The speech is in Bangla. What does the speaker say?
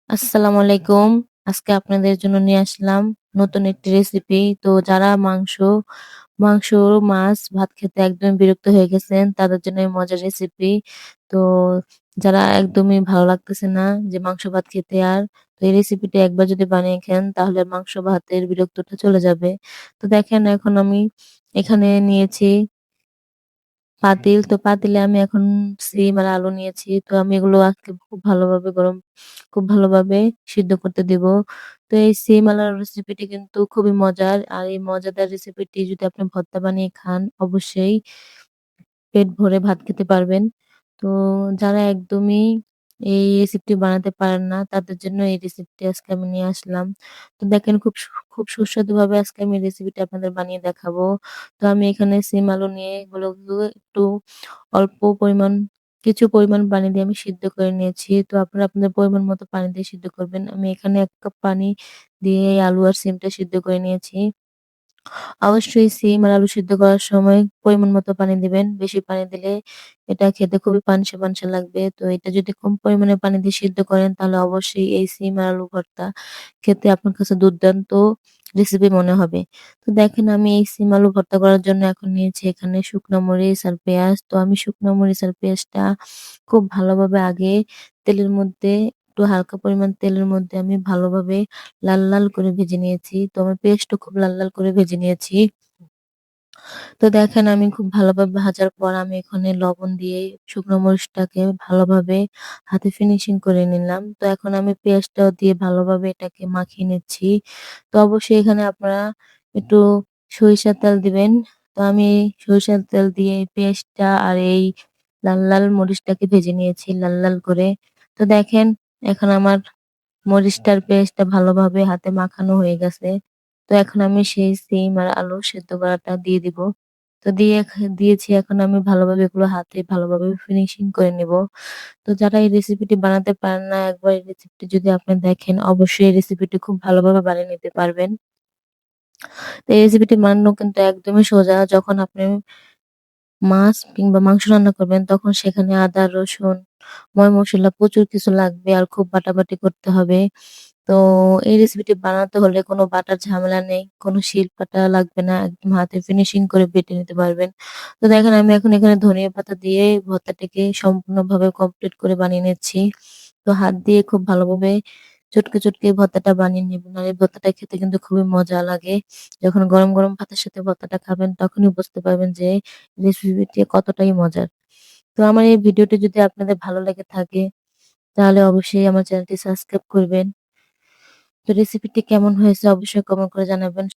আসসালামু আলাইকুম। আজকে আপনাদের জন্য নিয়ে আসলাম নতুন একটি রেসিপি। তো যারা মাংস, মাছ, ভাত খেতে একদমই বিরক্ত হয়ে গেছেন তাদের জন্য এই মজার রেসিপি। তো যারা একদমই ভালো লাগতেছে না যে মাংস ভাত খেতে আর, তো এই রেসিপিটা একবার যদি বানিয়ে খান তাহলে মাংস ভাতের বিরক্তটা চলে যাবে। তো দেখেন এখন আমি এখানে নিয়েছি পাতিল। তো পাতিলে আমি এখন সিম আর আলু নিয়েছি। তো আমি এগুলো আজকে খুব ভালোভাবে সিদ্ধ করতে দিব। তো এই সিম আলার রেসিপিটি কিন্তু খুবই মজার। আর এই মজাদার রেসিপিটি যদি আপনি ভর্তা বানিয়ে খান, অবশ্যই পেট ভরে ভাত খেতে পারবেন। তো যারা একদমই এই রেসিপিটি বানাতে পারেন না, তাদের জন্য এই রেসিপিটি আজকে আমি নিয়ে আসলাম। তো দেখেন খুব সুস্বাদুভাবে আজকে আমি রেসিপিটা আপনাদের বানিয়ে দেখাবো। তো আমি এখানে সিম আলু নিয়ে এগুলোকে একটু অল্প পরিমাণ কিছু পরিমাণ পানি দিয়ে আমি সিদ্ধ করে নিয়েছি। তো আপনারা আপনাদের পরিমাণ মতো পানি দিয়ে সিদ্ধ করবেন। আমি এখানে ১ কাপ পানি দিয়ে এই আলু আর সিমটা সিদ্ধ করে নিয়েছি। অবশ্যই সিম আর আলু সিদ্ধ করার সময় পরিমাণ মতো পানি দিবেন। বেশি পানি দিলে এটা খেতে খুবই পানসে লাগবে। তো এটা যদি কম পরিমাণে পানি দিয়ে সিদ্ধ করেন তাহলে অবশ্যই এই সিম আর আলু ভর্তা খেতে আপনার কাছে দুর্দান্ত রেসিপি মনে হবে। তো দেখেন আমি এই সিম আলু ভর্তা করার জন্য এখন নিয়েছি এখানে শুকনা মরিচ আর পেঁয়াজ। তো আমি শুকনা মরিচ আর পেঁয়াজটা খুব ভালোভাবে আগে তেলের মধ্যে একটু হালকা পরিমাণ তেলের মধ্যে আমি ভালোভাবে লাল করে ভেজে নিয়েছি। তো আমার পেঁয়াজটা খুব লাল করে ভেজে নিয়েছি। তো দেখেন আমি খুব ভালোভাবে ভাজার পর আমি এখানে লবণ দিয়ে শুকনো মরিচটাকে ভালোভাবে হাতে ফিনিশিং করে নিলাম। তো এখন আমি পেঁয়াজটাও দিয়ে ভালোভাবে এটাকে মাখিয়ে নিচ্ছি। তো অবশ্যই এখানে আপনারা একটু সরিষার তেল দিবেন। তো আমি সরিষার তেল দিয়ে পেঁয়াজটা আর এই লাল মরিচটাকে ভেজে নিয়েছি লাল করে। তো দেখেন এখন আমার মরিচটার পেস্টটা ভালোভাবে হাতে মাখানো হয়ে গেছে। তো এখন আমি সেই সিম আর আলু সেদ্ধ করাটা দিয়ে দিব। তো দিয়েছি এখন আমি ভালোভাবে এগুলো হাতে ভালোভাবে ফিনিশিং করে নিব। তো যারা এই রেসিপিটি বানাতে পারেন না, একবার এই রেসিপিটি যদি আপনি দেখেন অবশ্যই এই রেসিপিটি খুব ভালোভাবে বানিয়ে নিতে পারবেন। তো এই রেসিপিটি বানানো কিন্তু একদমই সোজা। যখন আপনি মাছ কিংবা মাংস রান্না করবেন তখন সেখানে আদা, রসুন, মসলা প্রচুর কিছু লাগবে আর খুব বাটাবাটি করতে হবে। তো এই রেসিপিটি বানাতে হলে কোনো বাটার ঝামেলা নেই। কোনো শিল-পাটা লাগবে না। একদম হাতে ফিনিশিং করে বেটে নিতে পারবেন। তো দেখেন আমি এখন এখানে ধনিয়া পাতা দিয়ে ভর্তাটাকে সম্পূর্ণভাবে কমপ্লিট করে বানিয়ে নিচ্ছি। তো হাত দিয়ে খুব ভালোভাবে চটকে ভর্তাটা বানিয়ে নিবেন। আর এই ভর্তাটা খেতে কিন্তু খুবই মজা লাগে। যখন গরম ভাতের সাথে ভর্তাটা খাবেন তখনই বুঝতে পারবেন যে রেসিপিটি কতটাই মজার। তো আমার এই ভিডিওটি যদি আপনাদের ভালো লেগে থাকে তাহলে অবশ্যই আমার চ্যানেলটি সাবস্ক্রাইব করবেন। তো রেসিপিটি কেমন হয়েছে অবশ্যই কমেন্ট করে জানাবেন।